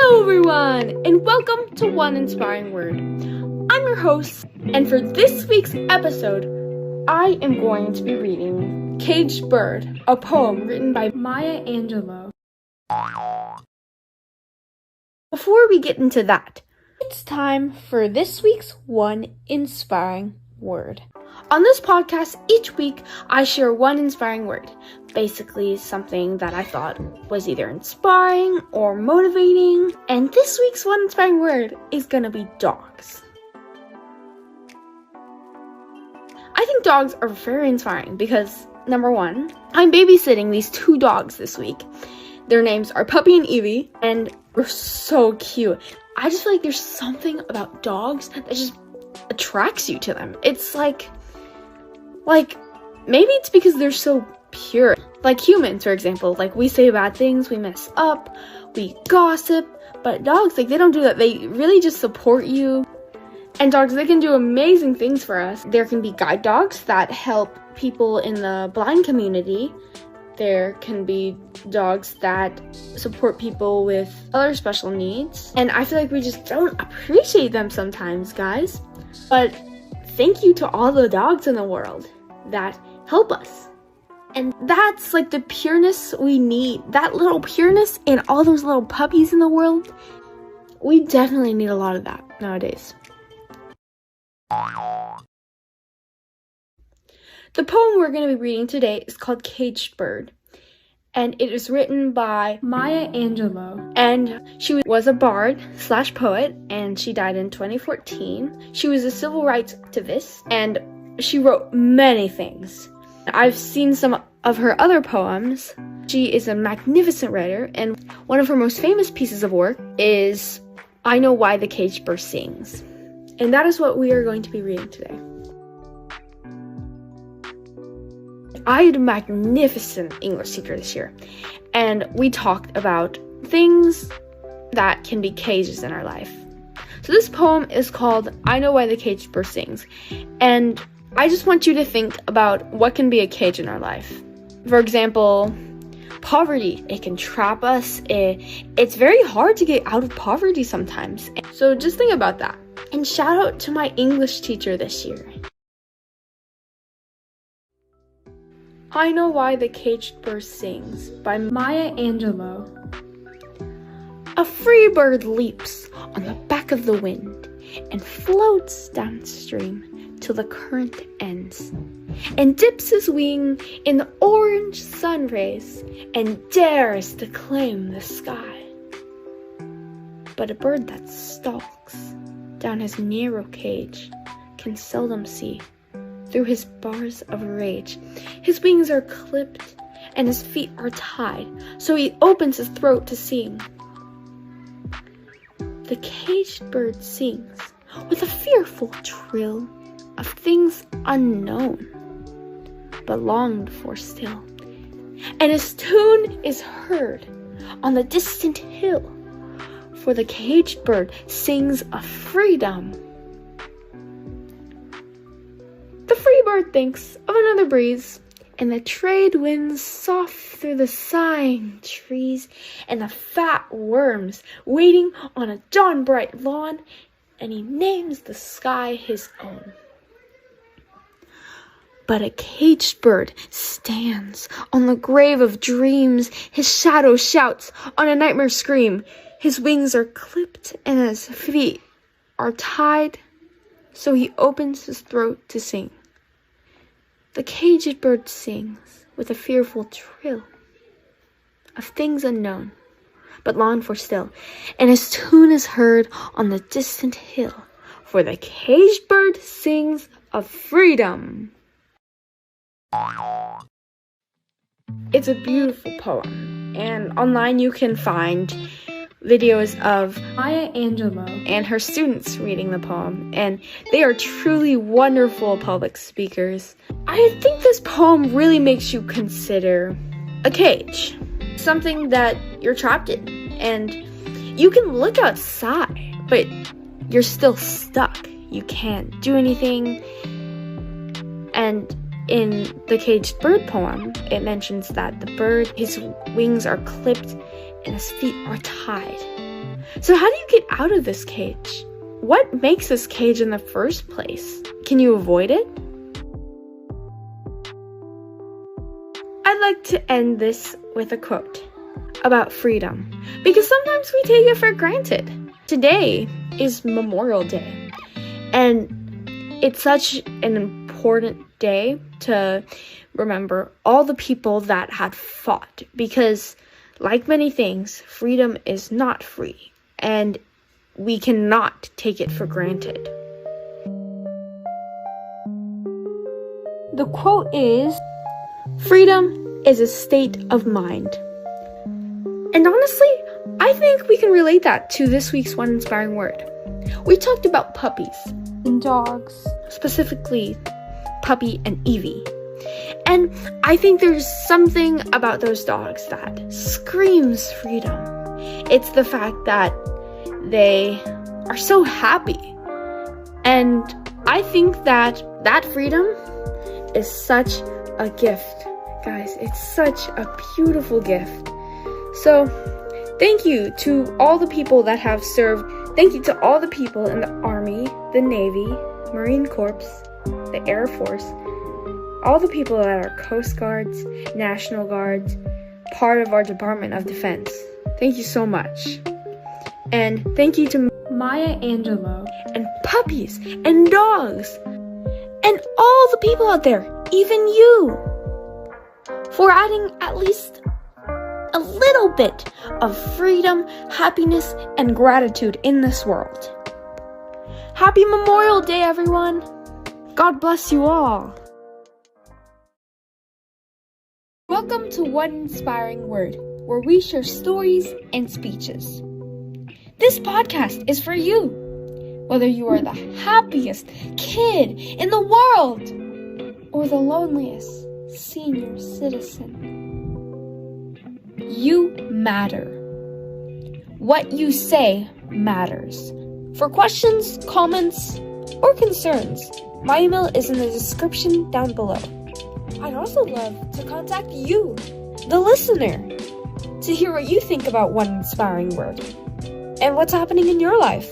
Hello everyone, and welcome to One Inspiring Word. I'm your host, and for this week's episode, I am going to be reading Caged Bird, a poem written by Maya Angelou. Before we get into that, it's time for this week's One Inspiring Word. On this podcast, each week, I share one inspiring word. Basically, something that I thought was either inspiring or motivating. And this week's one inspiring word is gonna be dogs. I think dogs are very inspiring because, number one, I'm babysitting these two dogs this week. Their names are Puppy and Evie, and they're so cute. I just feel like there's something about dogs that just attracts you to them. It's like maybe it's because they're so pure. Like humans, for example, we say bad things, we mess up, we gossip, but dogs, they don't do that. They really just support you. And dogs, they can do amazing things for us. There can be guide dogs that help people in the blind community. There can be dogs that support people with other special needs. And I feel like we just don't appreciate them sometimes, guys. But thank you to all the dogs in the world that help us. And that's the pureness we need. That little pureness in all those little puppies in the world. We definitely need a lot of that nowadays. The poem we're going to be reading today is called Caged Bird. And it is written by Maya Angelou. And she was a bard/poet, and she died in 2014. She was a civil rights activist, and she wrote many things. I've seen some of her other poems. She is a magnificent writer, and one of her most famous pieces of work is I Know Why the Caged Bird Sings. And that is what we are going to be reading today. I had a magnificent English teacher this year, and we talked about things that can be cages in our life. So this poem is called I Know Why the Caged Bird Sings, and I just want you to think about what can be a cage in our life. For example, poverty. It can trap us. It's very hard to get out of poverty sometimes. So just think about that. And shout out to my English teacher this year. I Know Why the Caged Bird Sings by Maya Angelou. A free bird leaps on the back of the wind and floats downstream till the current ends, and dips his wing in the orange sun rays and dares to claim the sky. But a bird that stalks down his narrow cage can seldom see through his bars of rage. His wings are clipped and his feet are tied, so he opens his throat to sing. The caged bird sings with a fearful trill of things unknown, but longed for still. And his tune is heard on the distant hill, for the caged bird sings of freedom. The free bird thinks of another breeze, and the trade winds soft through the sighing trees, and the fat worms waiting on a dawn-bright lawn, and he names the sky his own. But a caged bird stands on the grave of dreams. His shadow shouts on a nightmare scream. His wings are clipped and his feet are tied, so he opens his throat to sing. The caged bird sings with a fearful trill of things unknown, but longed for still, and his tune is heard on the distant hill, for the caged bird sings of freedom. It's a beautiful poem, and online you can find videos of Maya Angelou and her students reading the poem, and they are truly wonderful public speakers. I think this poem really makes you consider a cage, something that you're trapped in, and you can look outside, but you're still stuck. You can't do anything. And in the Caged Bird poem, it mentions that the bird, his wings are clipped and his feet are tied. So how do you get out of this cage? What makes this cage in the first place? Can you avoid it? I'd like to end this with a quote about freedom, because sometimes we take it for granted. Today is Memorial Day, and it's such an important day to remember all the people that had fought, because like many things, freedom is not free, and we cannot take it for granted. The quote is, "Freedom is a state of mind." And honestly, I think we can relate that to this week's One Inspiring Word. We talked about puppies and dogs, specifically Puppy and Evie. And I think there's something about those dogs that screams freedom. It's the fact that they are so happy. And I think that freedom is such a gift. Guys, it's such a beautiful gift. So, thank you to all the people that have served. Thank you to all the people in the Army, the Navy, Marine Corps, the Air Force, all the people that are Coast Guards, National Guards, part of our Department of Defense. Thank you so much. And thank you to Maya Angelou and puppies and dogs and all the people out there, even you, for adding at least a little bit of freedom, happiness, and gratitude in this world. Happy Memorial Day, everyone! God bless you all! Welcome to One Inspiring Word, where we share stories and speeches. This podcast is for you, whether you are the happiest kid in the world or the loneliest senior citizen. You matter. What you say matters. For questions, comments, or concerns, my email is in the description down below. I'd also love to contact you, the listener, to hear what you think about One Inspiring Word and what's happening in your life.